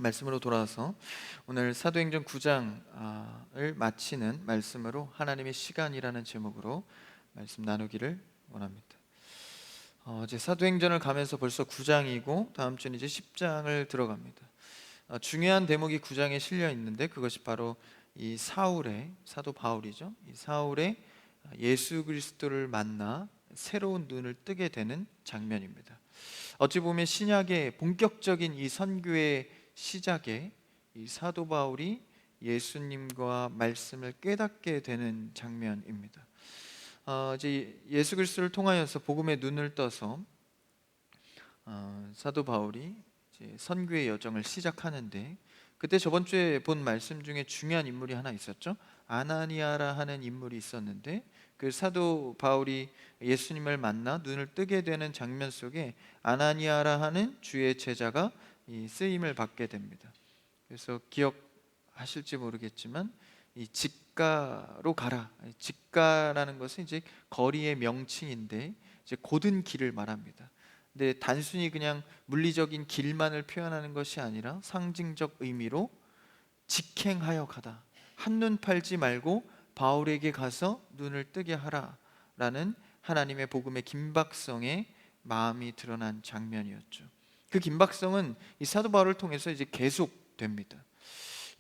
말씀으로 돌아와서 오늘 사도행전 9장을 마치는 말씀으로 하나님의 시간이라는 제목으로 말씀 나누기를 원합니다. 이제 사도행전을 가면서 벌써 9장이고 다음 주는 이제 10장을 들어갑니다. 중요한 대목이 9장에 실려 있는데 그것이 바로 이 사도 바울이죠. 이 사울의 예수 그리스도를 만나 새로운 눈을 뜨게 되는 장면입니다. 어찌 보면 신약의 본격적인 이 선교의 시작에 이 사도 바울이 예수님과 말씀을 깨닫게 되는 장면입니다. 이제 예수 그리스도를 통하여서 복음의 눈을 떠서 사도 바울이 이제 선교의 여정을 시작하는데, 그때 저번 주에 본 말씀 중에 중요한 인물이 하나 있었죠. 아나니아라 하는 인물이 있었는데, 그 사도 바울이 예수님을 만나 눈을 뜨게 되는 장면 속에 아나니아라 하는 주의 제자가 이 쓰임을 받게 됩니다. 그래서 기억하실지 모르겠지만 이 직가로 가라. 직가라는 것은 이제 거리의 명칭인데 이제 곧은 길을 말합니다. 근데 단순히 그냥 물리적인 길만을 표현하는 것이 아니라 상징적 의미로 직행하여 가다, 한눈 팔지 말고 바울에게 가서 눈을 뜨게 하라라는 하나님의 복음의 긴박성의 마음이 드러난 장면이었죠. 그 긴박성은 이 사도 바울을 통해서 이제 계속됩니다.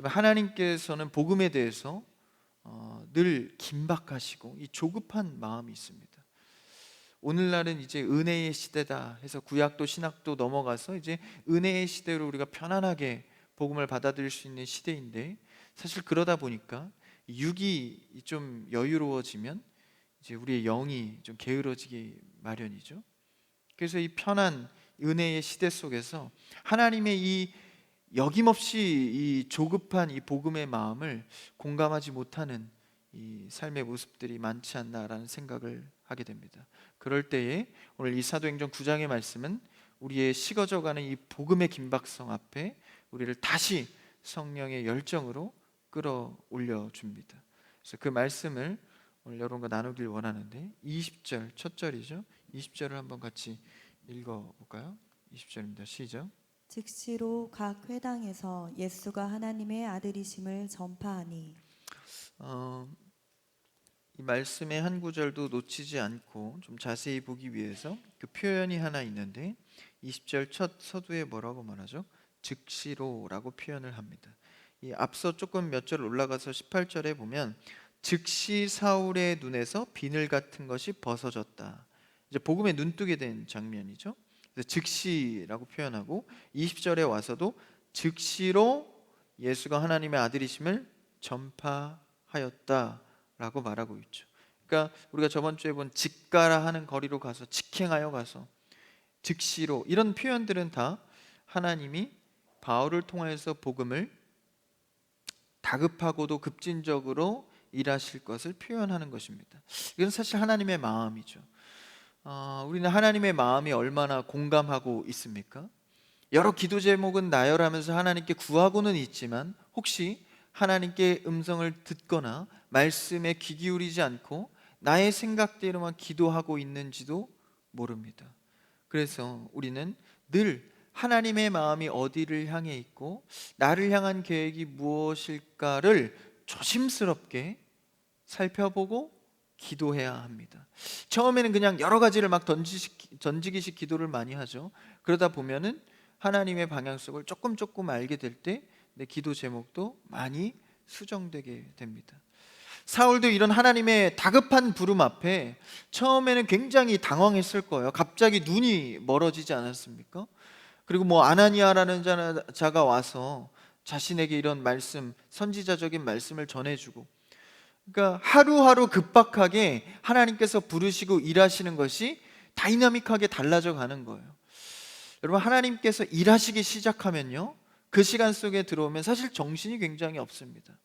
하나님께서는 복음에 대해서 늘 긴박하시고 이 조급한 마음이 있습니다. 오늘날은 이제 은혜의 시대다 해서 구약도 신약도 넘어가서 이제 은혜의 시대로 우리가 편안하게 복음을 받아들일 수 있는 시대인데, 사실 그러다 보니까 육이 좀 여유로워지면 이제 우리의 영이 좀 게으러지기 마련이죠. 그래서 이 편한 은혜의 시대 속에서 하나님의 이 여김없이 이 조급한 이 복음의 마음을 공감하지 못하는 이 삶의 모습들이 많지 않나라는 생각을 하게 됩니다. 그럴 때에 오늘 이 사도행전 9장의 말씀은 우리의 식어져가는 이 복음의 긴박성 앞에 우리를 다시 성령의 열정으로 끌어올려 줍니다. 그래서 그 말씀을 오늘 여러분과 나누길 원하는데, 20절 첫 절이죠. 20절을 한번 같이 읽어볼까요? 20절입니다. 시작. 즉시로 각 회당에서 예수가 하나님의 아들이심을 전파하니. 이 말씀의 한 구절도 놓치지 않고 좀 자세히 보기 위해서 그 표현이 하나 있는데, 20절 첫 서두에 뭐라고 말하죠? 즉시로라고 표현을 합니다. 이 앞서 조금 몇 절 올라가서 18절에 보면 즉시 사울의 눈에서 비늘 같은 것이 벗어졌다. 이제 복음에 눈뜨게 된 장면이죠. 그래서 즉시라고 표현하고 20절에 와서도 즉시로 예수가 하나님의 아들이심을 전파하였다라고 말하고 있죠. 그러니까 우리가 저번 주에 본 직가라 하는 거리로 가서 직행하여 가서 즉시로, 이런 표현들은 다 하나님이 바울을 통해서 복음을 다급하고도 급진적으로 일하실 것을 표현하는 것입니다. 이건 사실 하나님의 마음이죠. 우리는 하나님의 마음이 얼마나 공감하고 있습니까? 여러 기도 제목은 나열하면서 하나님께 구하고는 있지만 혹시 하나님께 음성을 듣거나 말씀에 귀 기울이지 않고 나의 생각대로만 기도하고 있는지도 모릅니다. 그래서 우리는 늘 하나님의 마음이 어디를 향해 있고 나를 향한 계획이 무엇일까를 조심스럽게 살펴보고 기도해야 합니다. 처음에는 그냥 여러 가지를 막 던지기식 기도를 많이 하죠. 그러다 보면은 하나님의 방향성을 조금 알게 될 때 내 기도 제목도 많이 수정되게 됩니다. 사울도 이런 하나님의 다급한 부름 앞에 처음에는 굉장히 당황했을 거예요. 갑자기 눈이 멀어지지 않았습니까? 그리고 뭐 아나니아라는 자가 와서 자신에게 이런 말씀, 선지자적인 말씀을 전해주고, 그러니까 하루하루 급박하게 하나님께서 부르시고 일하시는 것이 다이나믹하게 달라져 가는 거예요. 여러분, 하나님께서 일하시기 시작하면요, 그 시간 속에 들어오면 사실 정신이 굉장히 없습니다.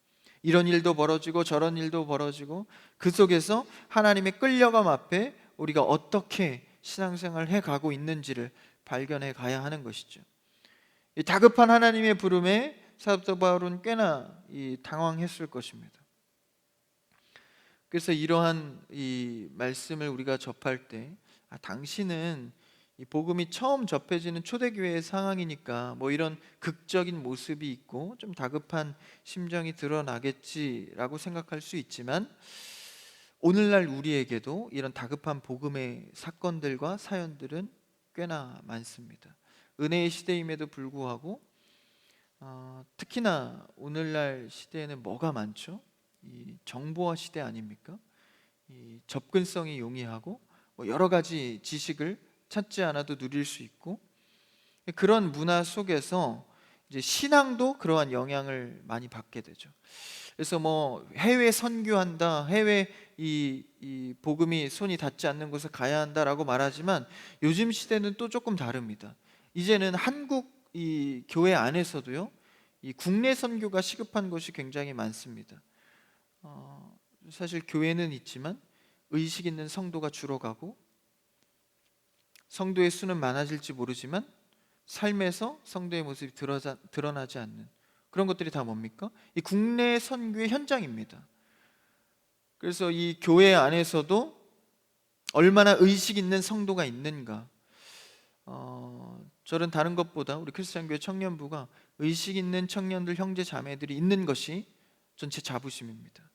이런 일도 벌어지고 저런 일도 벌어지고, 그 속에서 하나님의 끌려감 앞에 우리가 어떻게 신앙생활을 해가고 있는지를 발견해 가야 하는 것이죠. 이 다급한 하나님의 부름에 사도 바울은 꽤나 당황했을 것입니다. 그래서 이러한 이 말씀을 우리가 접할 때 당신은 이 복음이 처음 접해지는 초대교회의 상황이니까 뭐 이런 극적인 모습이 있고 좀 다급한 심정이 드러나겠지라고 생각할 수 있지만, 오늘날 우리에게도 이런 다급한 복음의 사건들과 사연들은 꽤나 많습니다. 은혜의 시대임에도 불구하고 특히나 오늘날 시대에는 뭐가 많죠? 이 정보화 시대 아닙니까? 이 접근성이 용이하고 뭐 여러 가지 지식을 찾지 않아도 누릴 수 있고, 그런 문화 속에서 이제 신앙도 그러한 영향을 많이 받게 되죠. 그래서 뭐 해외 선교한다, 해외 이 복음이 손이 닿지 않는 곳에 가야 한다라고 말하지만, 요즘 시대는 또 조금 다릅니다. 이제는 한국 이 교회 안에서도요, 이 국내 선교가 시급한 곳이 굉장히 많습니다. 사실 교회는 있지만 의식 있는 성도가 줄어가고, 성도의 수는 많아질지 모르지만 삶에서 성도의 모습이 드러나지 않는 그런 것들이 다 뭡니까? 이 국내 선교의 현장입니다. 그래서 이 교회 안에서도 얼마나 의식 있는 성도가 있는가, 저는 다른 것보다 우리 크리스천교회 청년부가 의식 있는 청년들, 형제 자매들이 있는 것이 전체 자부심입니다.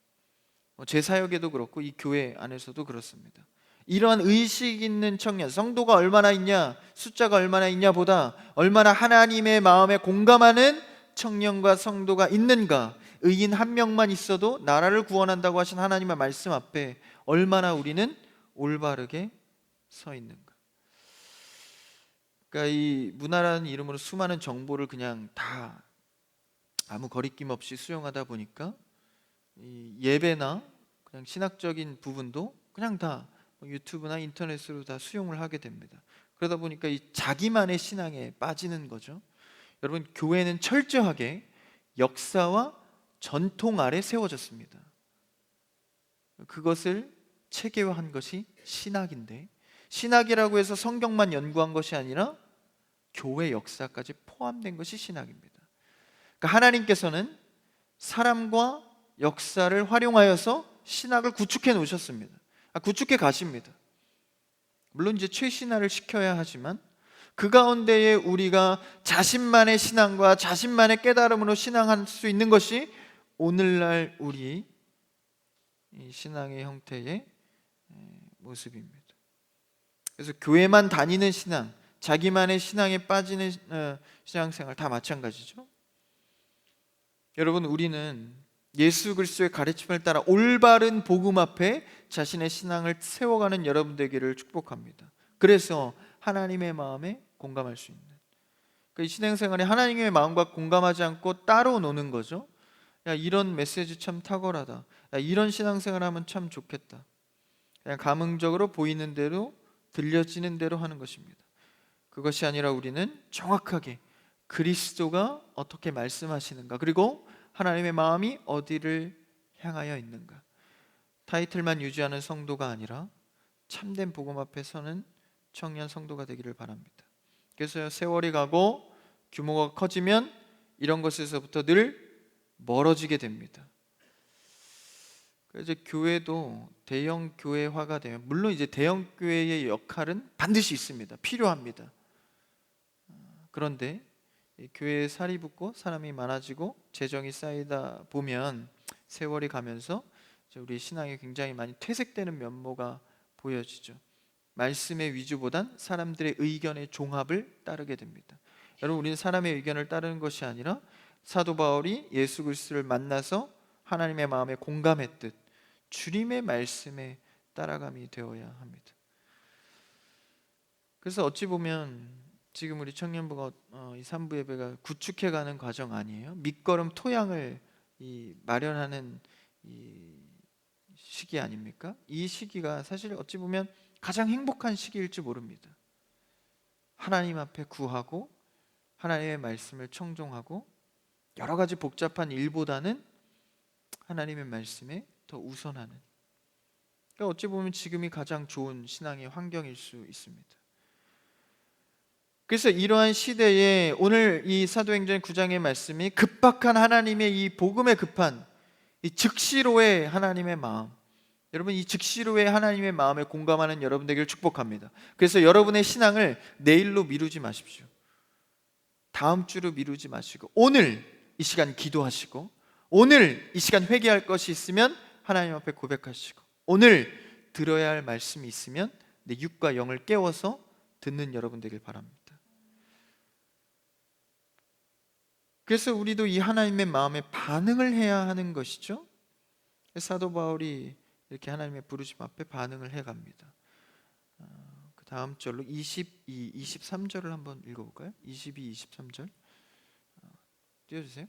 제 사역에도 그렇고 이 교회 안에서도 그렇습니다. 이러한 의식 있는 청년, 성도가 얼마나 있냐, 숫자가 얼마나 있냐보다 얼마나 하나님의 마음에 공감하는 청년과 성도가 있는가, 의인 한 명만 있어도 나라를 구원한다고 하신 하나님의 말씀 앞에 얼마나 우리는 올바르게 서 있는가. 그러니까 이 문화라는 이름으로 수많은 정보를 그냥 다 아무 거리낌 없이 수용하다 보니까 이 예배나 그냥 신학적인 부분도 그냥 다 유튜브나 인터넷으로 다 수용을 하게 됩니다. 그러다 보니까 이 자기만의 신앙에 빠지는 거죠. 여러분, 교회는 철저하게 역사와 전통 아래 세워졌습니다. 그것을 체계화한 것이 신학인데, 신학이라고 해서 성경만 연구한 것이 아니라 교회 역사까지 포함된 것이 신학입니다. 그러니까 하나님께서는 사람과 역사를 활용하여서 신학을 구축해 놓으셨습니다. 구축해 가십니다. 물론 이제 최신화를 시켜야 하지만, 그 가운데에 우리가 자신만의 신앙과 자신만의 깨달음으로 신앙할 수 있는 것이 오늘날 우리 신앙의 형태의 모습입니다. 그래서 교회만 다니는 신앙, 자기만의 신앙에 빠지는 신앙생활 다 마찬가지죠. 여러분, 우리는 예수 그리스도의 가르침을 따라 올바른 복음 앞에 자신의 신앙을 세워가는 여러분 되기를 축복합니다. 그래서 하나님의 마음에 공감할 수 있는, 이 신앙생활에 하나님의 마음과 공감하지 않고 따로 노는 거죠. 야, 이런 메시지 참 탁월하다, 야, 이런 신앙생활 하면 참 좋겠다, 그냥 감흥적으로 보이는 대로 들려지는 대로 하는 것입니다. 그것이 아니라 우리는 정확하게 그리스도가 어떻게 말씀하시는가, 그리고 하나님의 마음이 어디를 향하여 있는가, 타이틀만 유지하는 성도가 아니라 참된 복음 앞에 서는 청년 성도가 되기를 바랍니다. 그래서 세월이 가고 규모가 커지면 이런 것에서부터 늘 멀어지게 됩니다. 그래서 교회도 대형 교회화가 되면, 물론 이제 대형 교회의 역할은 반드시 있습니다. 필요합니다. 그런데 교회에 살이 붙고 사람이 많아지고 재정이 쌓이다 보면 세월이 가면서 우리 신앙이 굉장히 많이 퇴색되는 면모가 보여지죠. 말씀의 위주보단 사람들의 의견의 종합을 따르게 됩니다. 여러분, 우리는 사람의 의견을 따르는 것이 아니라 사도 바울이 예수 그리스도를 만나서 하나님의 마음에 공감했듯 주님의 말씀에 따라감이 되어야 합니다. 그래서 어찌 보면 지금 우리 청년부가 이 3부 예배가 구축해가는 과정 아니에요? 밑거름 토양을 마련하는 이 시기 아닙니까? 이 시기가 사실 어찌 보면 가장 행복한 시기일지 모릅니다. 하나님 앞에 구하고 하나님의 말씀을 청종하고 여러 가지 복잡한 일보다는 하나님의 말씀에 더 우선하는, 그러니까 어찌 보면 지금이 가장 좋은 신앙의 환경일 수 있습니다. 그래서 이러한 시대에 오늘 이 사도행전 9장의 말씀이 급박한 하나님의 이 복음에 급한 이 즉시로의 하나님의 마음, 여러분, 이 즉시로의 하나님의 마음에 공감하는 여러분 되기를 축복합니다. 그래서 여러분의 신앙을 내일로 미루지 마십시오. 다음 주로 미루지 마시고 오늘 이 시간 기도하시고, 오늘 이 시간 회개할 것이 있으면 하나님 앞에 고백하시고, 오늘 들어야 할 말씀이 있으면 내 육과 영을 깨워서 듣는 여러분 되길 바랍니다. 그래서 우리도 이 하나님의 마음에 반응을 해야 하는 것이죠. 사도 바울이 이렇게 하나님의 부르심 앞에 반응을 해갑니다. 그 다음 절로 22, 23절을 한번 읽어볼까요? 22, 23절 띄워주세요.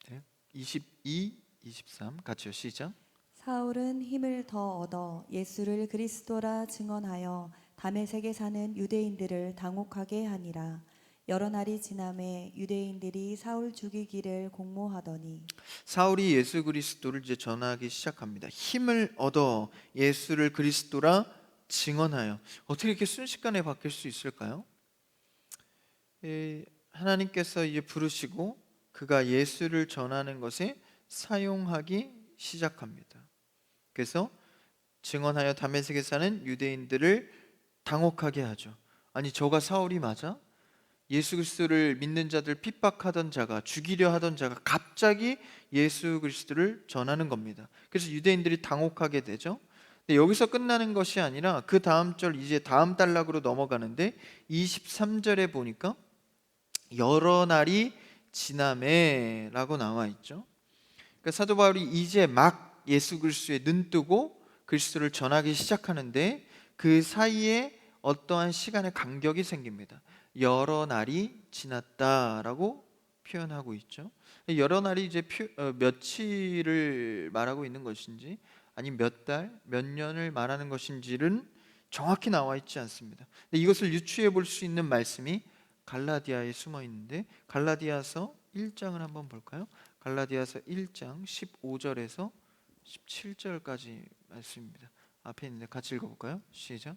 네. 22, 23 같이요. 시작. 사울은 힘을 더 얻어 예수를 그리스도라 증언하여 다메섹에 사는 유대인들을 당혹하게 하니라. 여러 날이 지남에 유대인들이 사울 죽이기를 공모하더니, 사울이 예수 그리스도를 이제 전하기 시작합니다. 힘을 얻어 예수를 그리스도라 증언하여. 어떻게 이렇게 순식간에 바뀔 수 있을까요? 하나님께서 이제 부르시고 그가 예수를 전하는 것에 사용하기 시작합니다. 그래서 증언하여 다메섹에 사는 유대인들을 당혹하게 하죠. 아니, 저가 사울이 맞아? 예수 그리스도를 믿는 자들 핍박하던 자가, 죽이려 하던 자가 갑자기 예수 그리스도를 전하는 겁니다. 그래서 유대인들이 당혹하게 되죠. 근데 여기서 끝나는 것이 아니라 그 다음 절, 이제 다음 단락으로 넘어가는데 23절에 보니까 여러 날이 지남에 라고 나와 있죠. 그러니까 사도 바울이 이제 막 예수 그리스도에 눈뜨고 그리스도를 전하기 시작하는데 그 사이에 어떠한 시간의 간격이 생깁니다. 여러 날이 지났다라고 표현하고 있죠. 여러 날이 이제 며칠을 말하고 있는 것인지, 아니면 몇 달, 몇 년을 말하는 것인지는 정확히 나와 있지 않습니다. 근데 이것을 유추해 볼 수 있는 말씀이 갈라디아에 숨어 있는데, 갈라디아서 1장을 한번 볼까요? 갈라디아서 1장 15절에서 17절까지 말씀입니다. 앞에 있는데 같이 읽어볼까요? 시작.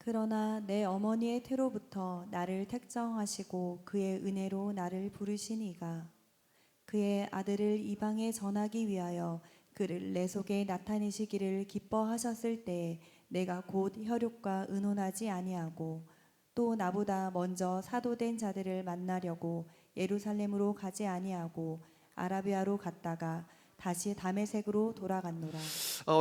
그러나 내 어머니의 태로부터 나를 택정하시고 그의 은혜로 나를 부르신 이가 그의 아들을 이방에 전하기 위하여 그를 내 속에 나타내시기를 기뻐하셨을 때에 내가 곧 혈육과 의논하지 아니하고 또 나보다 먼저 사도된 자들을 만나려고 예루살렘으로 가지 아니하고 아라비아로 갔다가 다시 다메섹으로 돌아갔노라.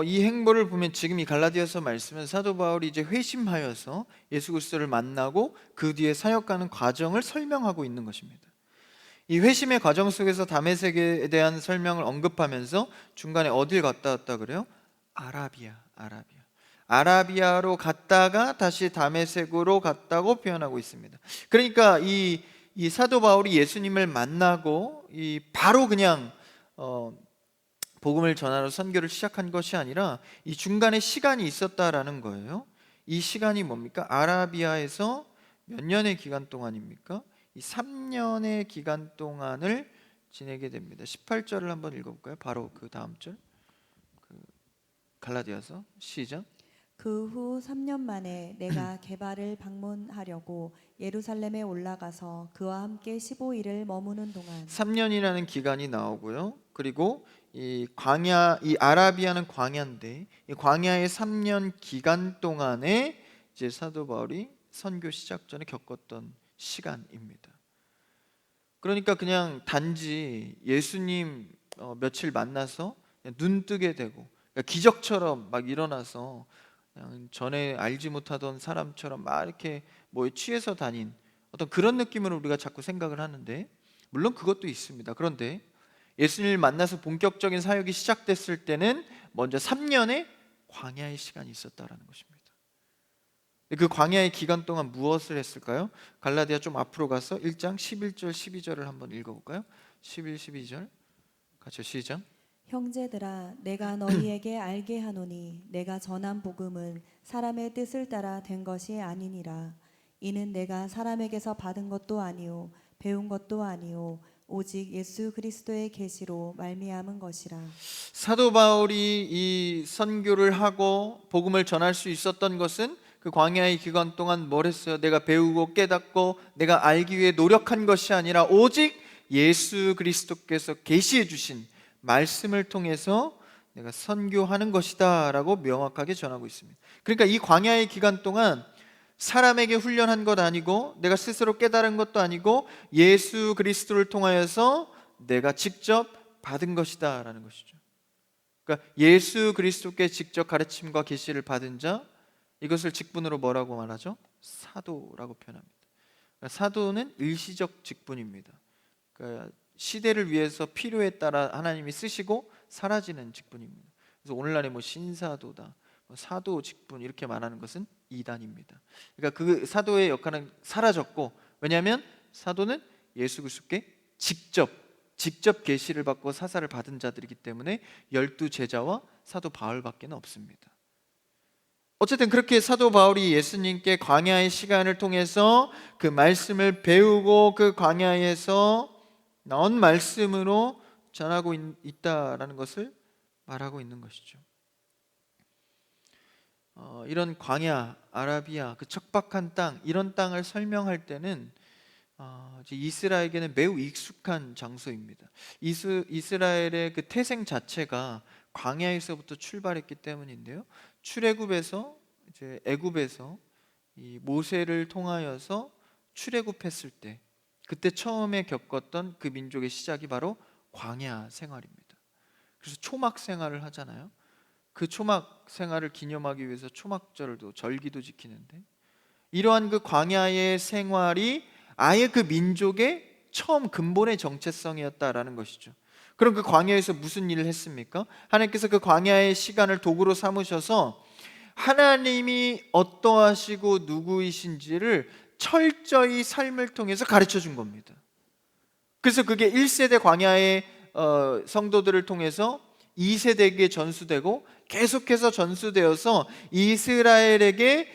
이 행보를 보면 지금 이 갈라디아서 말씀은 사도 바울이 이제 회심하여서 예수 그리스도를 만나고 그 뒤에 사역하는 과정을 설명하고 있는 것입니다. 이 회심의 과정 속에서 다메섹에 대한 설명을 언급하면서 중간에 어딜 갔다 왔다 그래요? 아라비아로 갔다가 다시 다메섹으로 갔다고 표현하고 있습니다. 그러니까 이 사도 바울이 예수님을 만나고 바로 그냥 복음을 전하러 선교를 시작한 것이 아니라 이 중간에 시간이 있었다라는 거예요. 이 시간이 뭡니까? 아라비아에서 몇 년의 기간 동안입니까? 이 3년의 기간 동안을 지내게 됩니다. 18절을 한번 읽어볼까요? 바로 그 다음 절, 갈라디아서 시작. 그 후 3년 만에 내가 게바를 방문하려고 예루살렘에 올라가서 그와 함께 15일을 머무는 동안 3년이라는 기간이 나오고요. 그리고 이 광야, 이 아라비아는 광야인데 이 광야의 3년 기간 동안에 이제 사도 바울이 선교 시작 전에 겪었던 시간입니다. 그러니까 그냥 단지 예수님 며칠 만나서 그냥 눈 뜨게 되고, 그러니까 기적처럼 막 일어나서 그냥 전에 알지 못하던 사람처럼 막 이렇게 뭐에 취해서 다닌 어떤 그런 느낌으로 우리가 자꾸 생각을 하는데, 물론 그것도 있습니다. 그런데 예수님을 만나서 본격적인 사역이 시작됐을 때는 먼저 3년의 광야의 시간이 있었다라는 것입니다. 그 광야의 기간 동안 무엇을 했을까요? 갈라디아 좀 앞으로 가서 1장 11절 12절을 한번 읽어볼까요? 11, 12절 같이 시작. 형제들아 내가 너희에게 알게 하노니 내가 전한 복음은 사람의 뜻을 따라 된 것이 아니니라. 이는 내가 사람에게서 받은 것도 아니요 배운 것도 아니요 오직 예수 그리스도의 계시로 말미암은 것이라. 사도 바울이 이 선교를 하고 복음을 전할 수 있었던 것은 그 광야의 기간 동안 뭘 했어요? 내가 배우고 깨닫고 내가 알기 위해 노력한 것이 아니라 오직 예수 그리스도께서 계시해 주신 말씀을 통해서 내가 선교하는 것이다 라고 명확하게 전하고 있습니다. 그러니까 이 광야의 기간 동안 사람에게 훈련한 것 아니고 내가 스스로 깨달은 것도 아니고 예수 그리스도를 통하여서 내가 직접 받은 것이다 라는 것이죠. 그러니까 예수 그리스도께 직접 가르침과 계시를 받은 자, 이것을 직분으로 뭐라고 말하죠? 사도라고 표현합니다. 그러니까 사도는 일시적 직분입니다. 그러니까 시대를 위해서 필요에 따라 하나님이 쓰시고 사라지는 직분입니다. 그래서 오늘날에 뭐 신사도다, 사도 직분 이렇게 말하는 것은 이단입니다. 그러니까 그 사도의 역할은 사라졌고, 왜냐하면 사도는 예수 그리스도께 직접 계시를 받고 사사를 받은 자들이기 때문에 12제자와 사도 바울밖에 없습니다. 어쨌든 그렇게 사도 바울이 예수님께 광야의 시간을 통해서 그 말씀을 배우고 그 광야에서 나온 말씀으로 전하고 있다라는 것을 말하고 있는 것이죠. 이런 광야, 아라비아, 그 척박한 땅, 이런 땅을 설명할 때는 이스라엘에게는 매우 익숙한 장소입니다. 이스라엘의 그 태생 자체가 광야에서부터 출발했기 때문인데요. 출애굽에서 이제 애굽에서 이 모세를 통하여서 출애굽했을 때, 그때 처음에 겪었던 그 민족의 시작이 바로 광야 생활입니다. 그래서 초막 생활을 하잖아요. 그 초막 생활을 기념하기 위해서 초막절도 절기도 지키는데, 이러한 그 광야의 생활이 아예 그 민족의 처음 근본의 정체성이었다라는 것이죠. 그럼 그 광야에서 무슨 일을 했습니까? 하나님께서 그 광야의 시간을 도구로 삼으셔서 하나님이 어떠하시고 누구이신지를 철저히 삶을 통해서 가르쳐 준 겁니다. 그래서 그게 1세대 광야의 성도들을 통해서 2세대에게 전수되고 계속해서 전수되어서 이스라엘에게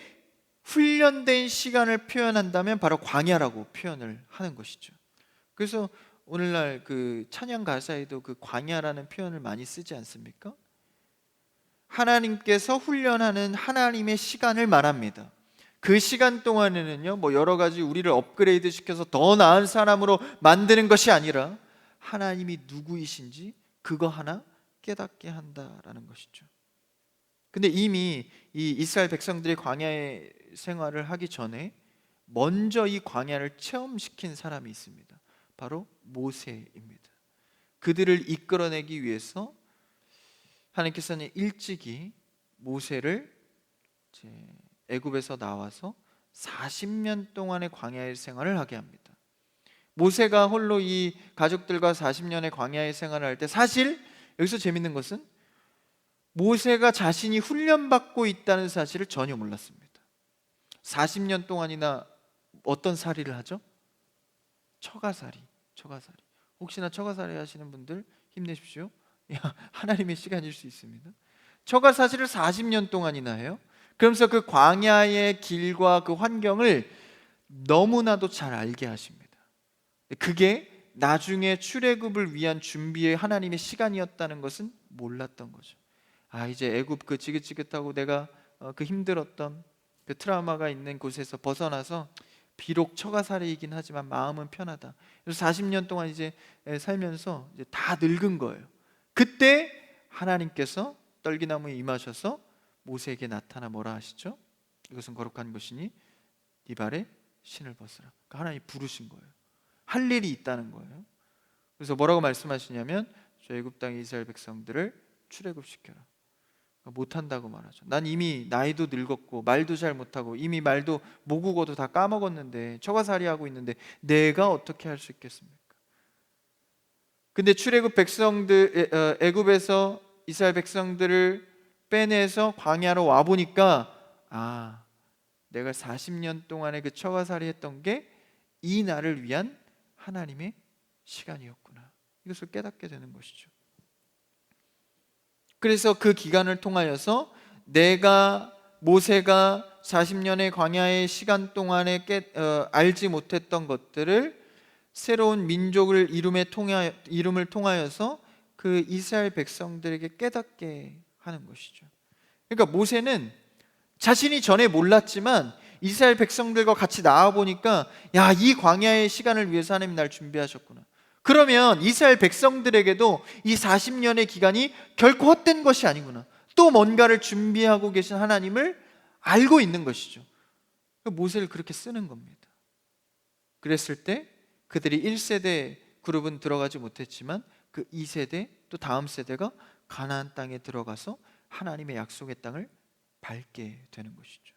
훈련된 시간을 표현한다면 바로 광야라고 표현을 하는 것이죠. 그래서 오늘날 그 찬양 가사에도 그 광야라는 표현을 많이 쓰지 않습니까? 하나님께서 훈련하는 하나님의 시간을 말합니다. 그 시간 동안에는요, 뭐 여러 가지 우리를 업그레이드 시켜서 더 나은 사람으로 만드는 것이 아니라 하나님이 누구이신지 그거 하나 깨닫게 한다라는 것이죠. 근데 이미 이 이스라엘 백성들이 광야의 생활을 하기 전에 먼저 이 광야를 체험시킨 사람이 있습니다. 바로 모세입니다. 그들을 이끌어내기 위해서 하나님께서는 일찍이 모세를 애굽에서 나와서 40년 동안의 광야의 생활을 하게 합니다. 모세가 홀로 이 가족들과 40년의 광야의 생활을 할 때, 사실 여기서 재밌는 것은 모세가 자신이 훈련받고 있다는 사실을 전혀 몰랐습니다. 40년 동안이나 어떤 살이를 하죠? 처가살이. 혹시나 처가살이 하시는 분들 힘내십시오. 하나님의 시간일 수 있습니다. 처가사실을 40년 동안이나 해요. 그러면서 그 광야의 길과 그 환경을 너무나도 잘 알게 하십니다. 그게 나중에 출애굽을 위한 준비의 하나님의 시간이었다는 것은 몰랐던 거죠. 이제 애굽 그 지긋지긋하고 내가 그 힘들었던 그 트라우마가 있는 곳에서 벗어나서 비록 처가살이이긴 하지만 마음은 편하다. 그래서 40년 동안 이제 살면서 이제 다 늙은 거예요. 그때 하나님께서 떨기나무에 임하셔서 모세에게 나타나 뭐라 하시죠? 이것은 거룩한 것이니 네 발에 신을 벗으라. 그러니까 하나님이 부르신 거예요. 할 일이 있다는 거예요. 그래서 뭐라고 말씀하시냐면 저 애굽 땅의 이스라엘 백성들을 출애굽시켜라. 못한다고 말하죠. 난 이미 나이도 늙었고 말도 잘 못하고 이미 말도 모국어도 다 까먹었는데 처가살이 하고 있는데 내가 어떻게 할 수 있겠습니까? 근데 출애굽 백성들, 애굽에서 이스라엘 백성들을 빼내서 광야로 와 보니까 내가 40년 동안에 그 처가살이 했던 게 이 날을 위한 하나님의 시간이었구나. 이것을 깨닫게 되는 것이죠. 그래서 그 기간을 통하여서 모세가 40년의 광야의 시간 동안에 알지 못했던 것들을 새로운 민족을 이름을 통하여서 그 이스라엘 백성들에게 깨닫게 하는 것이죠. 그러니까 모세는 자신이 전에 몰랐지만 이스라엘 백성들과 같이 나와 보니까 이 광야의 시간을 위해서 하나님 날 준비하셨구나. 그러면 이스라엘 백성들에게도 이 40년의 기간이 결코 헛된 것이 아니구나, 또 뭔가를 준비하고 계신 하나님을 알고 있는 것이죠. 모세를 그렇게 쓰는 겁니다. 그랬을 때 그들이 1세대 그룹은 들어가지 못했지만 그 2세대 또 다음 세대가 가나안 땅에 들어가서 하나님의 약속의 땅을 밟게 되는 것이죠.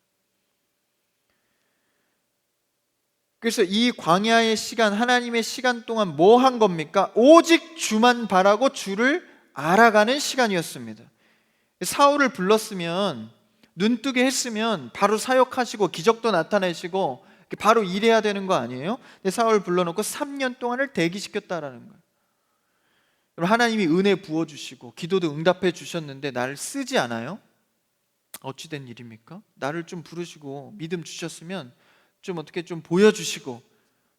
그래서 이 광야의 시간, 하나님의 시간 동안 뭐 한 겁니까? 오직 주만 바라고 주를 알아가는 시간이었습니다. 사울을 불렀으면, 눈뜨게 했으면 바로 사역하시고 기적도 나타내시고 바로 일해야 되는 거 아니에요? 근데 사울을 불러놓고 3년 동안을 대기시켰다라는 거예요. 그럼 하나님이 은혜 부어주시고 기도도 응답해 주셨는데 나를 쓰지 않아요? 어찌된 일입니까? 나를 좀 부르시고 믿음 주셨으면 좀 어떻게 좀 보여주시고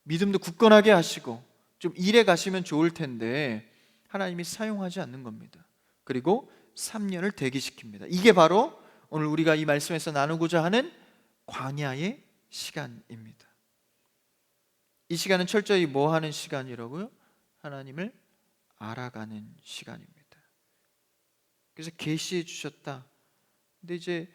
믿음도 굳건하게 하시고 좀 일해 가시면 좋을 텐데 하나님이 사용하지 않는 겁니다. 그리고 3년을 대기시킵니다. 이게 바로 오늘 우리가 이 말씀에서 나누고자 하는 광야의 시간입니다. 이 시간은 철저히 뭐 하는 시간이라고요? 하나님을 알아가는 시간입니다. 그래서 계시해 주셨다. 근데 이제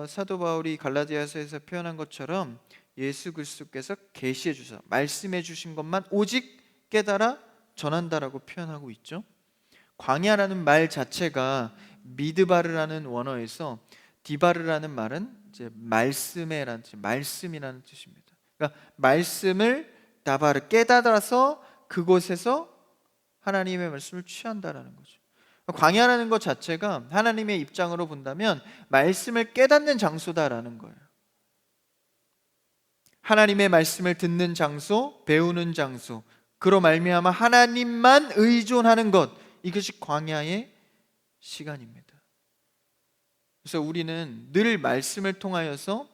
사도 바울이 갈라디아서에서 표현한 것처럼 예수 그리스도께서 계시해 주셔, 말씀해 주신 것만 오직 깨달아 전한다라고 표현하고 있죠. 광야라는 말 자체가 미드바르라는 원어에서 디바르라는 말은 이제 말씀이라는 뜻입니다. 그러니까 말씀을 다바르 깨달아서 그곳에서 하나님의 말씀을 취한다라는 거죠. 광야라는 것 자체가 하나님의 입장으로 본다면 말씀을 깨닫는 장소다라는 거예요. 하나님의 말씀을 듣는 장소, 배우는 장소, 그로 말미암아 하나님만 의존하는 것, 이것이 광야의 시간입니다. 그래서 우리는 늘 말씀을 통하여서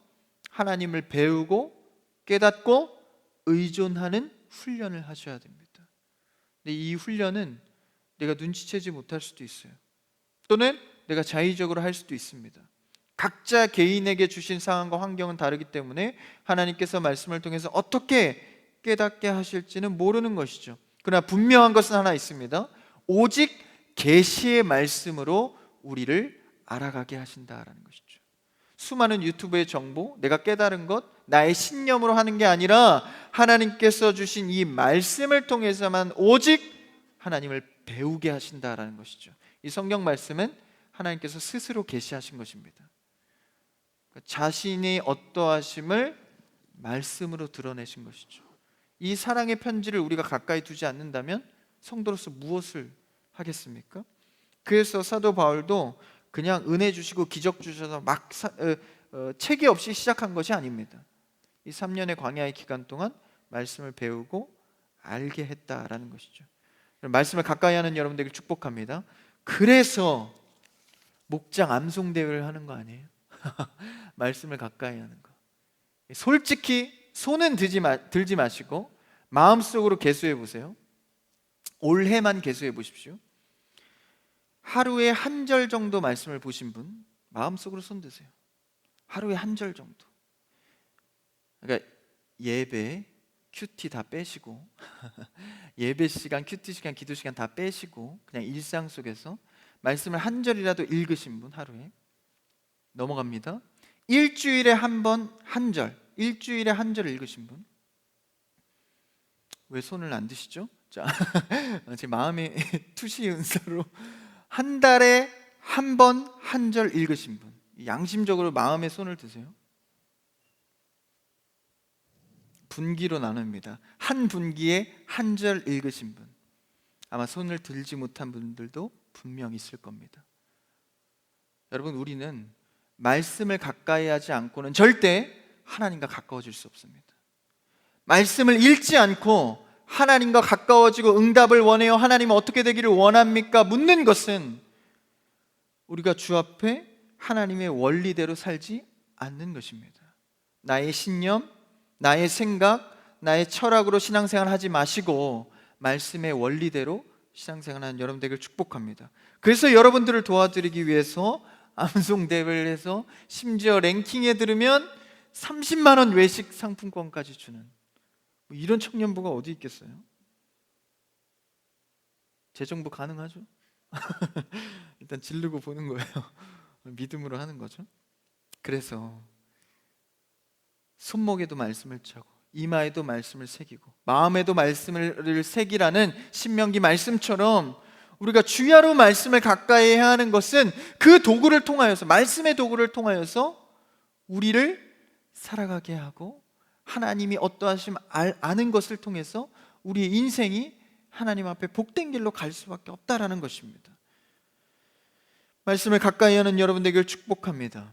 하나님을 배우고 깨닫고 의존하는 훈련을 하셔야 됩니다. 근데 이 훈련은 내가 눈치채지 못할 수도 있어요. 또는 내가 자의적으로 할 수도 있습니다. 각자 개인에게 주신 상황과 환경은 다르기 때문에 하나님께서 말씀을 통해서 어떻게 깨닫게 하실지는 모르는 것이죠. 그러나 분명한 것은 하나 있습니다. 오직 계시의 말씀으로 우리를 알아가게 하신다라는 것이죠. 수많은 유튜브의 정보, 내가 깨달은 것, 나의 신념으로 하는 게 아니라 하나님께서 주신 이 말씀을 통해서만 오직 하나님을 배우게 하신다라는 것이죠. 이 성경 말씀은 하나님께서 스스로 계시하신 것입니다. 자신이 어떠하심을 말씀으로 드러내신 것이죠. 이 사랑의 편지를 우리가 가까이 두지 않는다면 성도로서 무엇을 하겠습니까? 그래서 사도 바울도 그냥 은혜 주시고 기적 주셔서 막 체계 없이 시작한 것이 아닙니다. 이 3년의 광야의 기간 동안 말씀을 배우고 알게 했다라는 것이죠. 말씀을 가까이 하는 여러분들에게 축복합니다. 그래서 목장 암송 대회를 하는 거 아니에요? 말씀을 가까이 하는 거. 솔직히 손은 들지 마시고 마음속으로 계수해 보세요. 올해만 계수해 보십시오. 하루에 한 절 정도 말씀을 보신 분 마음속으로 손 드세요. 하루에 한 절 정도. 그러니까 예배, 큐티 다 빼시고 예배 시간, 큐티 시간, 기도 시간 다 빼시고 그냥 일상 속에서 말씀을 한 절이라도 읽으신 분 하루에 넘어갑니다. 일주일에 한 번 한 절, 일주일에 한 절 읽으신 분 왜 손을 안 드시죠? 자, 제 마음의 투시 은사로 한 달에 한 번 한 절 읽으신 분, 양심적으로 마음에 손을 드세요. 분기로 나눕니다. 한 분기에 한 절 읽으신 분, 아마 손을 들지 못한 분들도 분명 있을 겁니다. 여러분, 우리는 말씀을 가까이 하지 않고는 절대 하나님과 가까워질 수 없습니다. 말씀을 읽지 않고 하나님과 가까워지고 응답을 원해요, 하나님은 어떻게 되기를 원합니까? 묻는 것은 우리가 주 앞에 하나님의 원리대로 살지 않는 것입니다. 나의 신념, 나의 생각, 나의 철학으로 신앙생활 하지 마시고 말씀의 원리대로 신앙생활하는 여러분 되기를 축복합니다. 그래서 여러분들을 도와드리기 위해서 암송대회를 해서 심지어 랭킹에 들으면 30만 원 외식 상품권까지 주는 이런 청년부가 어디 있겠어요? 재정부 가능하죠? 일단 지르고 보는 거예요. 믿음으로 하는 거죠. 그래서 손목에도 말씀을 차고 이마에도 말씀을 새기고 마음에도 말씀을 새기라는 신명기 말씀처럼 우리가 주야로 말씀을 가까이 해야 하는 것은 그 도구를 통하여서, 말씀의 도구를 통하여서 우리를 살아가게 하고 하나님이 어떠하심 아는 것을 통해서 우리의 인생이 하나님 앞에 복된 길로 갈 수밖에 없다라는 것입니다. 말씀을 가까이 하는 여러분 되기를 축복합니다.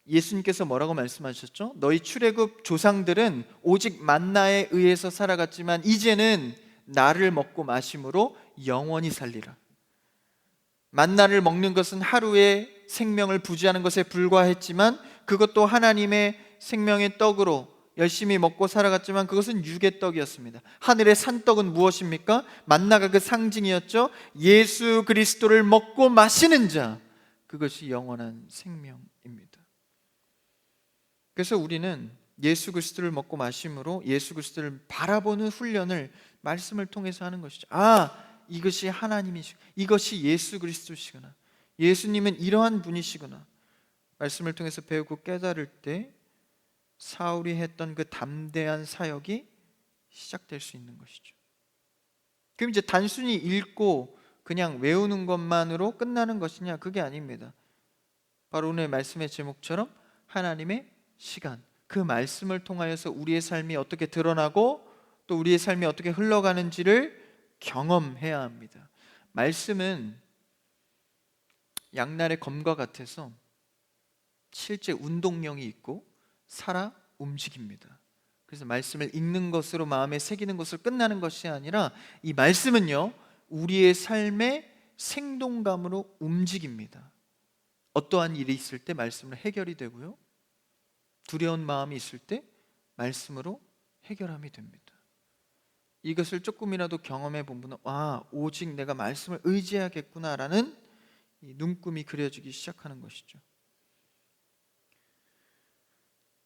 예수님께서 뭐라고 말씀하셨죠? 너희 출애굽 조상들은 오직 만나에 의해서 살아갔지만 이제는 나를 먹고 마심으로 영원히 살리라. 만나를 먹는 것은 하루의 생명을 부지하는 것에 불과했지만 그것도 하나님의 생명의 떡으로 열심히 먹고 살아갔지만 그것은 육의 떡이었습니다. 하늘의 산떡은 무엇입니까? 만나가 그 상징이었죠. 예수 그리스도를 먹고 마시는 자, 그것이 영원한 생명입니다. 그래서 우리는 예수 그리스도를 먹고 마심으로 예수 그리스도를 바라보는 훈련을 말씀을 통해서 하는 것이죠. 이것이 하나님이시고 이것이 예수 그리스도시구나, 예수님은 이러한 분이시구나, 말씀을 통해서 배우고 깨달을 때 사울이 했던 그 담대한 사역이 시작될 수 있는 것이죠. 그럼 이제 단순히 읽고 그냥 외우는 것만으로 끝나는 것이냐? 그게 아닙니다. 바로 오늘 말씀의 제목처럼 하나님의 시간, 그 말씀을 통하여서 우리의 삶이 어떻게 드러나고 또 우리의 삶이 어떻게 흘러가는지를 경험해야 합니다. 말씀은 양날의 검과 같아서 실제 운동량이 있고 살아 움직입니다. 그래서 말씀을 읽는 것으로 마음에 새기는 것으로 끝나는 것이 아니라 이 말씀은요, 우리의 삶의 생동감으로 움직입니다. 어떠한 일이 있을 때 말씀으로 해결이 되고요, 두려운 마음이 있을 때 말씀으로 해결함이 됩니다. 이것을 조금이라도 경험해 본 분은 오직 내가 말씀을 의지해야겠구나라는 이 눈금이 그려지기 시작하는 것이죠.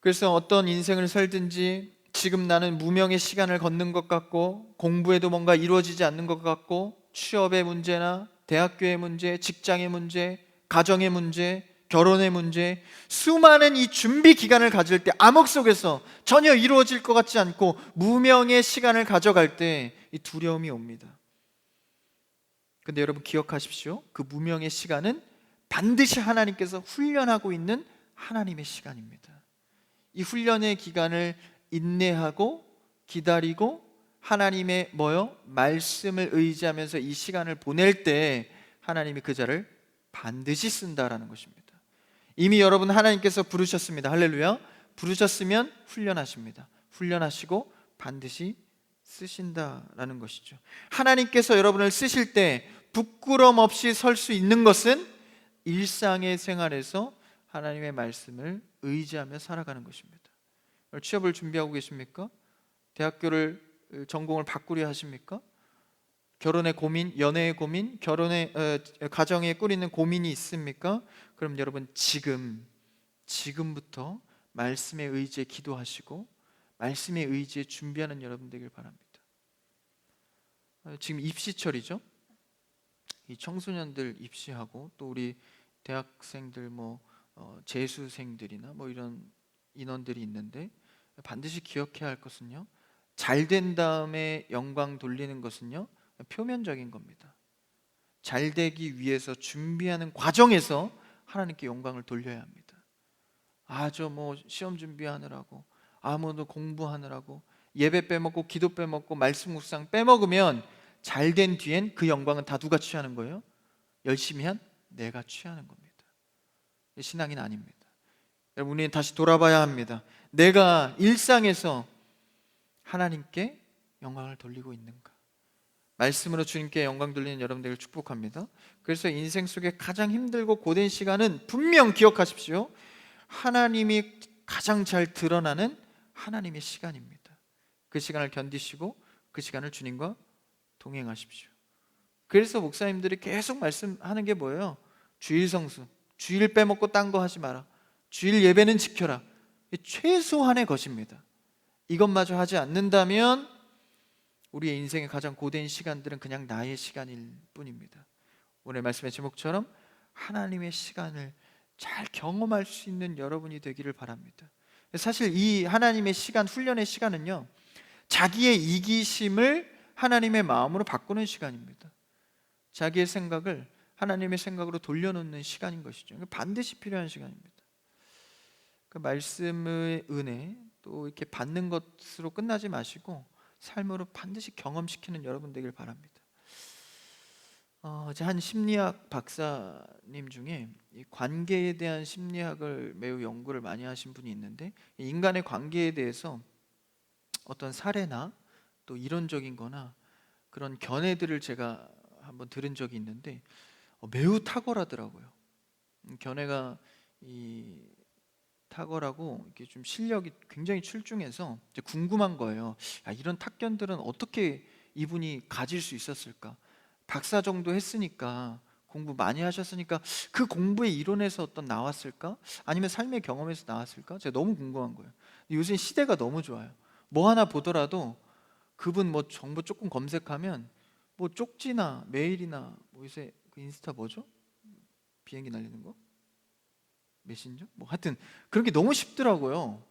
그래서 어떤 인생을 살든지 지금 나는 무명의 시간을 걷는 것 같고 공부에도 뭔가 이루어지지 않는 것 같고 취업의 문제나 대학교의 문제, 직장의 문제, 가정의 문제, 결혼의 문제, 수많은 이 준비 기간을 가질 때 암흑 속에서 전혀 이루어질 것 같지 않고 무명의 시간을 가져갈 때 이 두려움이 옵니다. 근데 여러분 기억하십시오. 그 무명의 시간은 반드시 하나님께서 훈련하고 있는 하나님의 시간입니다. 이 훈련의 기간을 인내하고 기다리고 하나님의 말씀을 의지하면서 이 시간을 보낼 때 하나님이 그 자를 반드시 쓴다라는 것입니다. 이미 여러분 하나님께서 부르셨습니다. 할렐루야. 부르셨으면 훈련하십니다. 훈련하시고 반드시 쓰신다라는 것이죠. 하나님께서 여러분을 쓰실 때 부끄럼 없이 설 수 있는 것은 일상의 생활에서 하나님의 말씀을 의지하며 살아가는 것입니다. 취업을 준비하고 계십니까? 대학교를 전공을 바꾸려 하십니까? 결혼의 고민, 연애의 고민, 가정에 꾸리는 고민이 있습니까? 그럼 여러분 지금부터 말씀의 의지에 기도하시고 말씀의 의지에 준비하는 여러분 되길 바랍니다. 지금 입시철이죠. 이 청소년들 입시하고 또 우리 대학생들 재수생들이나 이런 인원들이 있는데 반드시 기억해야 할 것은요, 잘 된 다음에 영광 돌리는 것은요 표면적인 겁니다. 잘 되기 위해서 준비하는 과정에서 하나님께 영광을 돌려야 합니다. 시험 준비하느라고 공부하느라고 예배 빼먹고 기도 빼먹고 말씀 묵상 빼먹으면 잘 된 뒤엔 그 영광은 다 누가 취하는 거예요? 열심히 한 내가 취하는 겁니다. 신앙인 아닙니다. 여러분, 우리는 다시 돌아봐야 합니다. 내가 일상에서 하나님께 영광을 돌리고 있는가? 말씀으로 주님께 영광 돌리는 여러분들을 축복합니다. 그래서 인생 속에 가장 힘들고 고된 시간은 분명 기억하십시오. 하나님이 가장 잘 드러나는 하나님의 시간입니다. 그 시간을 견디시고 그 시간을 주님과 동행하십시오. 그래서 목사님들이 계속 말씀하는 게 뭐예요? 주일 성수, 주일 빼먹고 딴 거 하지 마라, 주일 예배는 지켜라. 최소한의 것입니다. 이것마저 하지 않는다면 우리의 인생의 가장 고된 시간들은 그냥 나의 시간일 뿐입니다. 오늘 말씀의 제목처럼 하나님의 시간을 잘 경험할 수 있는 여러분이 되기를 바랍니다. 사실 이 하나님의 시간, 훈련의 시간은요, 자기의 이기심을 하나님의 마음으로 바꾸는 시간입니다. 자기의 생각을 하나님의 생각으로 돌려놓는 시간인 것이죠. 반드시 필요한 시간입니다. 그 말씀의 은혜 또 이렇게 받는 것으로 끝나지 마시고 삶으로 반드시 경험시키는 여러분 되길 바랍니다. 한 심리학 박사님 중에 이 관계에 대한 심리학을 매우 연구를 많이 하신 분이 있는데, 인간의 관계에 대해서 어떤 사례나 또 이론적인 거나 그런 견해들을 제가 한번 들은 적이 있는데 매우 탁월하더라고요. 견해가 탁월하고 이게 좀 실력이 굉장히 출중해서 이제 궁금한 거예요. 이런 탁견들은 어떻게 이분이 가질 수 있었을까? 박사 정도 했으니까, 공부 많이 하셨으니까 그 공부의 이론에서 어떤 나왔을까? 아니면 삶의 경험에서 나왔을까? 제가 너무 궁금한 거예요. 요새 시대가 너무 좋아요. 뭐 하나 보더라도 그분 뭐 정보 조금 검색하면 뭐 쪽지나 메일이나 뭐 요새 그 인스타 뭐죠? 비행기 날리는 거? 메신저? 뭐 하여튼 그런 게 너무 쉽더라고요.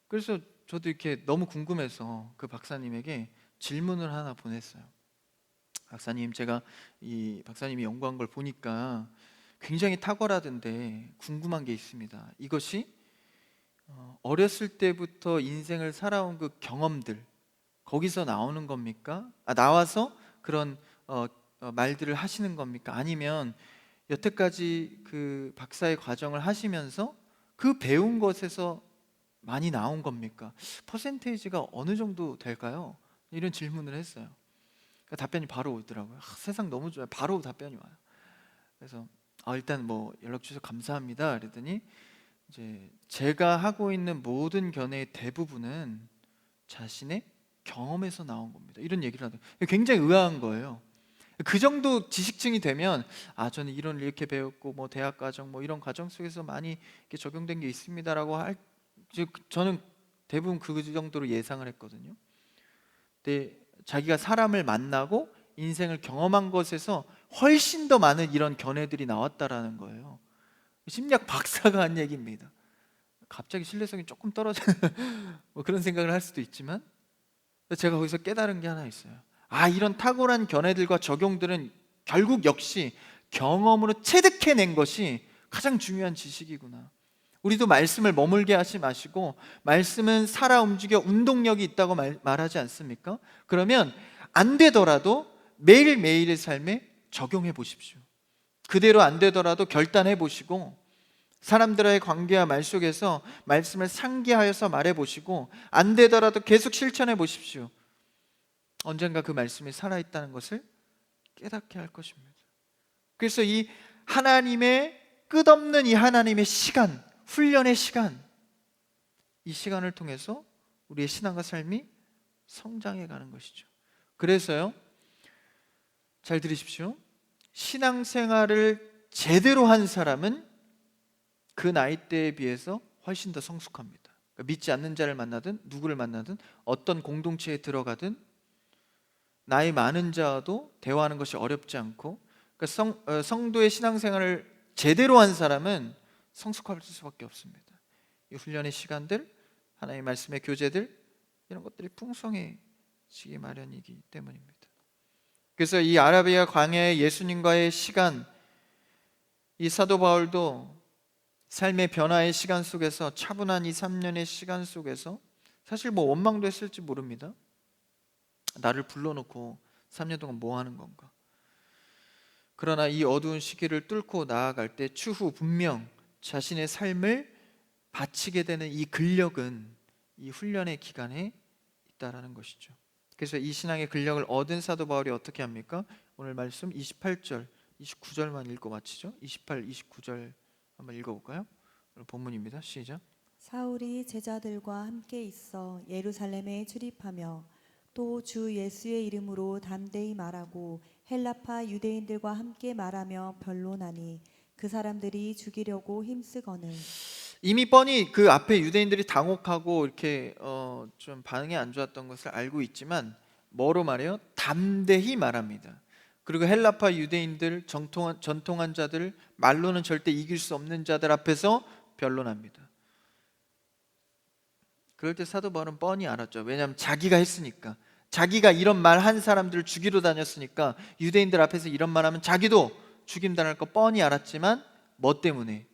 그래서 저도 이렇게 너무 궁금해서 그 박사님에게 질문을 하나 보냈어요. 박사님, 제가 이 박사님이 연구한 걸 보니까 굉장히 탁월하던데 궁금한 게 있습니다. 이것이 어렸을 때부터 인생을 살아온 그 경험들, 거기서 나오는 겁니까? 나와서 그런 말들을 하시는 겁니까? 아니면 여태까지 그 박사의 과정을 하시면서 그 배운 것에서 많이 나온 겁니까? 퍼센테이지가 어느 정도 될까요? 이런 질문을 했어요. 그러니까 답변이 바로 오더라고요. 세상 너무 좋아요. 바로 답변이 와요. 그래서 일단 뭐 연락 주셔서 감사합니다. 그랬더니 이제 제가 하고 있는 모든 견해의 대부분은 자신의 경험에서 나온 겁니다. 이런 얘기를 하더라고요. 굉장히 의아한 거예요. 그 정도 지식층이 되면 저는 이론을 이렇게 배웠고 뭐 대학 과정 뭐 이런 과정 속에서 많이 이렇게 적용된 게 있습니다라고 저는 대부분 그 정도로 예상을 했거든요. 근데 자기가 사람을 만나고 인생을 경험한 것에서 훨씬 더 많은 이런 견해들이 나왔다라는 거예요. 심리학 박사가 한 얘기입니다. 갑자기 신뢰성이 조금 떨어지는 뭐 그런 생각을 할 수도 있지만, 제가 거기서 깨달은 게 하나 있어요. 이런 탁월한 견해들과 적용들은 결국 역시 경험으로 체득해낸 것이 가장 중요한 지식이구나. 우리도 말씀을 머물게 하지 마시고, 말씀은 살아 움직여 운동력이 있다고 말하지 않습니까? 그러면 안 되더라도 매일매일의 삶에 적용해 보십시오. 그대로 안 되더라도 결단해 보시고, 사람들과의 관계와 말 속에서 말씀을 상기하여서 말해 보시고, 안 되더라도 계속 실천해 보십시오. 언젠가 그 말씀이 살아있다는 것을 깨닫게 할 것입니다. 그래서 이 하나님의 끝없는 이 하나님의 시간, 훈련의 시간, 이 시간을 통해서 우리의 신앙과 삶이 성장해 가는 것이죠. 그래서요, 잘 들으십시오. 신앙생활을 제대로 한 사람은 그 나이대에 비해서 훨씬 더 성숙합니다. 그러니까 믿지 않는 자를 만나든 누구를 만나든 어떤 공동체에 들어가든 나이 많은 자와도 대화하는 것이 어렵지 않고, 그러니까 성도의 신앙생활을 제대로 한 사람은 성숙할 수밖에 없습니다. 이 훈련의 시간들, 하나님의 말씀의 교제들, 이런 것들이 풍성해지기 마련이기 때문입니다. 그래서 이 아라비아 광야의 예수님과의 시간, 이 사도 바울도 삶의 변화의 시간 속에서, 차분한 이 3년의 시간 속에서 사실 뭐 원망도 했을지 모릅니다. 나를 불러놓고 3년 동안 뭐 하는 건가? 그러나 이 어두운 시기를 뚫고 나아갈 때 추후 분명 자신의 삶을 바치게 되는 이 근력은 이 훈련의 기간에 있다라는 것이죠. 그래서 이 신앙의 근력을 얻은 사도 바울이 어떻게 합니까? 오늘 말씀 28절, 29절만 읽고 마치죠. 28, 29절 한번 읽어볼까요? 오늘 본문입니다. 시작. 사울이 제자들과 함께 있어 예루살렘에 출입하며 또 주 예수의 이름으로 담대히 말하고 헬라파 유대인들과 함께 말하며 변론하니 그 사람들이 죽이려고 힘쓰거늘. 이미 뻔히 그 앞에 유대인들이 당혹하고 이렇게 좀 반응이 안 좋았던 것을 알고 있지만 뭐로 말해요? 담대히 말합니다. 그리고 헬라파 유대인들, 전통한 자들, 말로는 절대 이길 수 없는 자들 앞에서 변론합니다. 그럴 때 사도 바울은 뻔히 알았죠. 왜냐하면 자기가 했으니까. 자기가 이런 말 한 사람들을 죽이러 다녔으니까 유대인들 앞에서 이런 말 하면 자기도 죽임당할 거 뻔히 알았지만 뭐 때문에?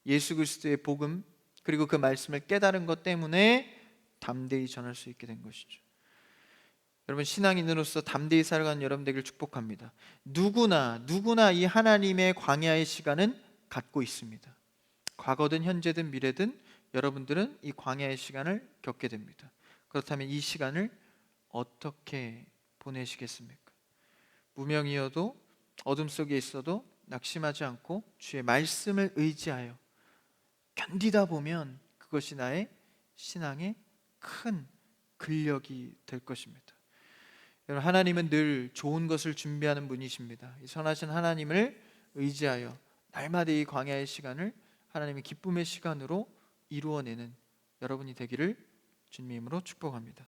예수 그리스도의 복음 그리고 그 말씀을 깨달은 것 때문에 담대히 전할 수 있게 된 것이죠. 여러분, 신앙인으로서 담대히 살아가는 여러분 되기를 축복합니다. 누구나 이 하나님의 광야의 시간은 갖고 있습니다. 과거든 현재든 미래든 여러분들은 이 광야의 시간을 겪게 됩니다. 그렇다면 이 시간을 어떻게 보내시겠습니까? 무명이어도 어둠 속에 있어도 낙심하지 않고 주의 말씀을 의지하여 견디다 보면 그것이 나의 신앙의 큰 근력이 될 것입니다. 여러분, 하나님은 늘 좋은 것을 준비하는 분이십니다. 이 선하신 하나님을 의지하여 날마다 이 광야의 시간을 하나님의 기쁨의 시간으로 이루어내는 여러분이 되기를 주님의 이름으로 축복합니다.